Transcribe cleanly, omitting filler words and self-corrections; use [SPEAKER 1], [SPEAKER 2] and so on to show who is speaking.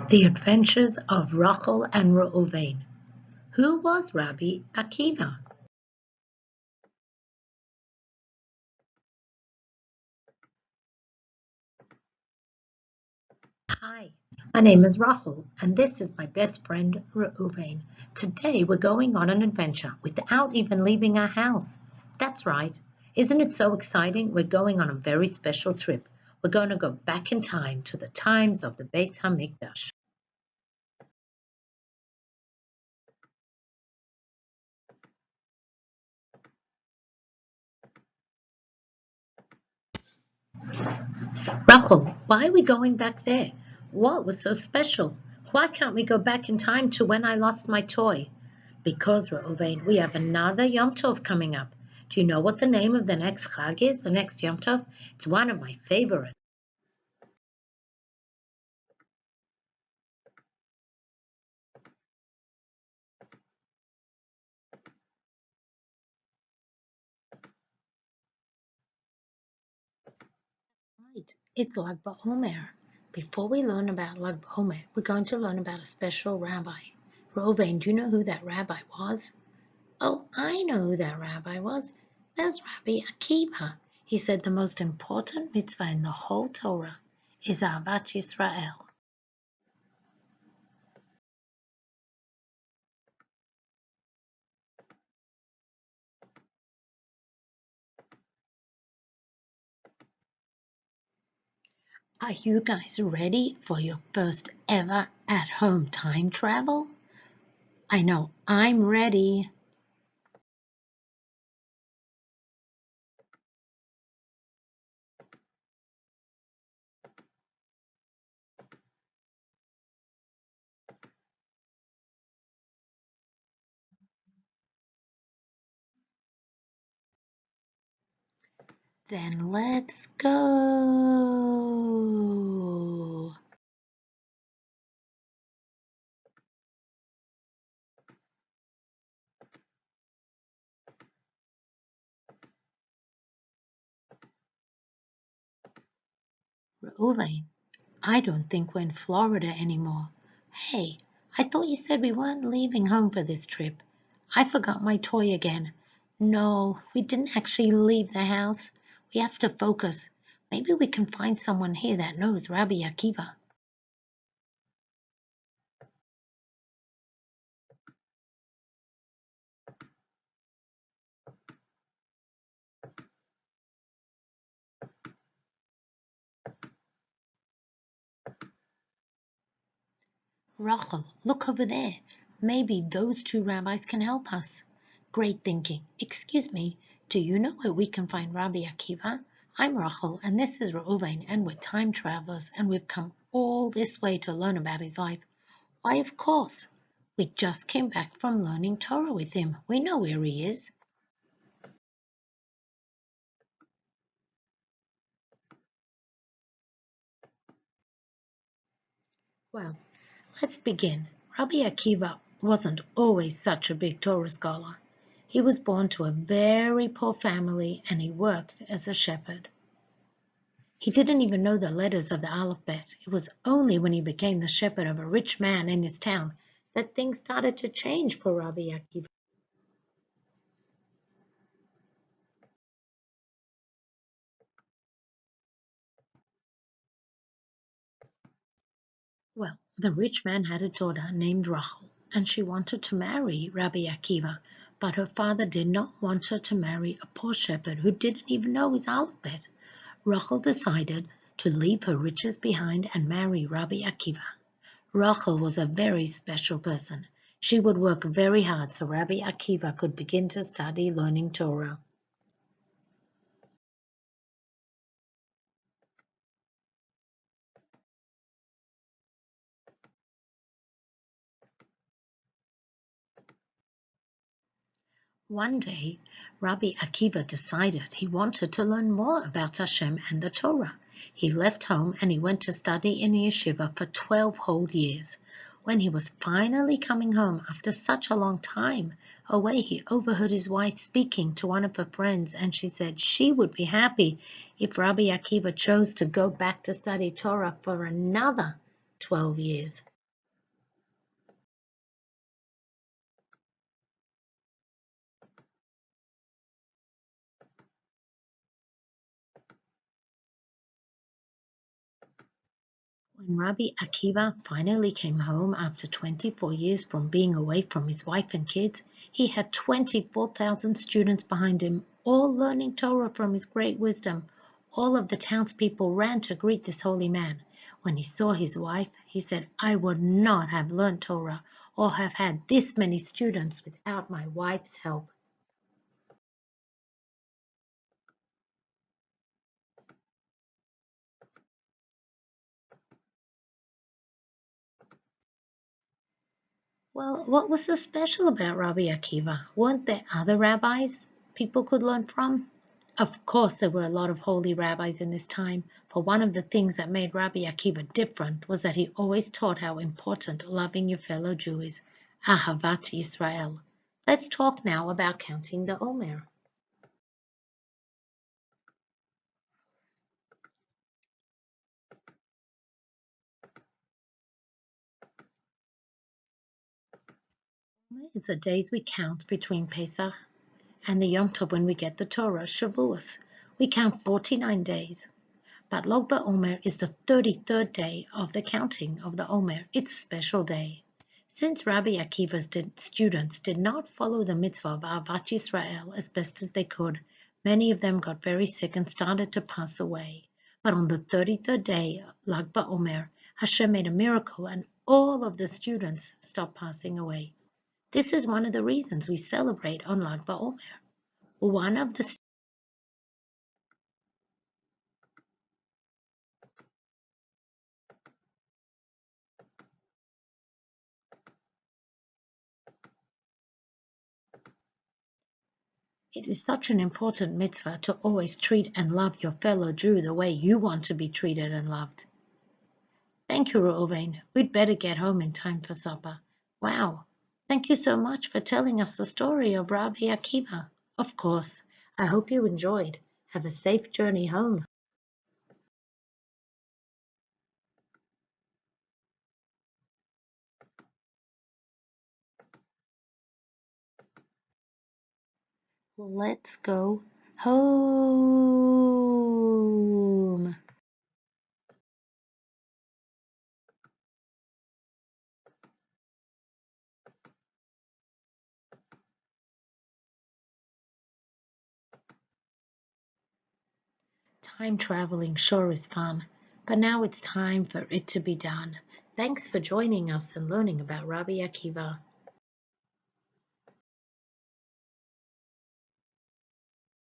[SPEAKER 1] The Adventures of Rachel and Reuven. Who was Rabbi Akiva? Hi, my name is Rachel, and this is my best friend Reuven. Today we're going on an adventure without even leaving our house. That's right. Isn't it so exciting? We're going on a very special trip. We're going to go back in time to the times of the Beis Hamikdash. Rachel, why are we going back there? What was so special? Why can't we go back in time to when I lost my toy? Because, Reuven, we have another Yom Tov coming up. Do you know what the name of the next Chag is, the next Yom Tov? It's one of my favorites. Right, it's Lag BaOmer. Before we learn about Lag BaOmer, we're going to learn about a special rabbi. Reuven, do you know who that rabbi was? Oh, I know who that rabbi was. That's Rabbi Akiva. He said the most important mitzvah in the whole Torah is Ahavat Yisrael. Are you guys ready for your first ever at-home time travel? I know I'm ready. Then let's go. Reuven, I don't think we're in Florida anymore. Hey, I thought you said we weren't leaving home for this trip. I forgot my toy again. No, we didn't actually leave the house. We have to focus. Maybe we can find someone here that knows Rabbi Akiva. Rachel, look over there. Maybe those two rabbis can help us. Great thinking. Excuse me, do you know where we can find Rabbi Akiva? I'm Rachel, and this is Reuven, and we're time travelers, and we've come all this way to learn about his life. Why, of course. We just came back from learning Torah with him. We know where he is. Well, let's begin. Rabbi Akiva wasn't always such a big Torah scholar. He was born to a very poor family and he worked as a shepherd. He didn't even know the letters of the alphabet. It was only when he became the shepherd of a rich man in his town that things started to change for Rabbi Akiva. Well, the rich man had a daughter named Rachel, and she wanted to marry Rabbi Akiva, but her father did not want her to marry a poor shepherd who didn't even know his alphabet. Rachel decided to leave her riches behind and marry Rabbi Akiva. Rachel was a very special person. She would work very hard so Rabbi Akiva could begin to study learning Torah. One day, Rabbi Akiva decided he wanted to learn more about Hashem and the Torah. He left home and he went to study in a yeshiva for 12 whole years. When he was finally coming home after such a long time away, he overheard his wife speaking to one of her friends, and she said she would be happy if Rabbi Akiva chose to go back to study Torah for another 12 years. When Rabbi Akiva finally came home after 24 years from being away from his wife and kids, he had 24,000 students behind him, all learning Torah from his great wisdom. All of the townspeople ran to greet this holy man. When he saw his wife, he said, "I would not have learned Torah or have had this many students without my wife's help." Well, what was so special about Rabbi Akiva? Weren't there other rabbis people could learn from? Of course, there were a lot of holy rabbis in this time, for one of the things that made Rabbi Akiva different was that he always taught how important loving your fellow Jew is, Ahavat Yisrael. Let's talk now about counting the Omer. Omer is the days we count between Pesach and the Yom Tov when we get the Torah, Shavuos. We count 49 days. But Lag BaOmer is the 33rd day of the counting of the Omer. It's a special day. Since Rabbi Akiva's students did not follow the mitzvah of Ahavat Yisrael as best as they could, many of them got very sick and started to pass away. But on the 33rd day, Lag BaOmer, Hashem made a miracle and all of the students stopped passing away. This is one of the reasons we celebrate on Lag BaOmer. One of the It is such an important mitzvah to always treat and love your fellow Jew the way you want to be treated and loved. Thank you, Reuven. We'd better get home in time for supper. Wow. Thank you so much for telling us the story of Rabbi Akiva. Of course. I hope you enjoyed. Have a safe journey home. Let's go home. Time traveling sure is fun, but now it's time for it to be done. Thanks for joining us and learning about Rabbi Akiva.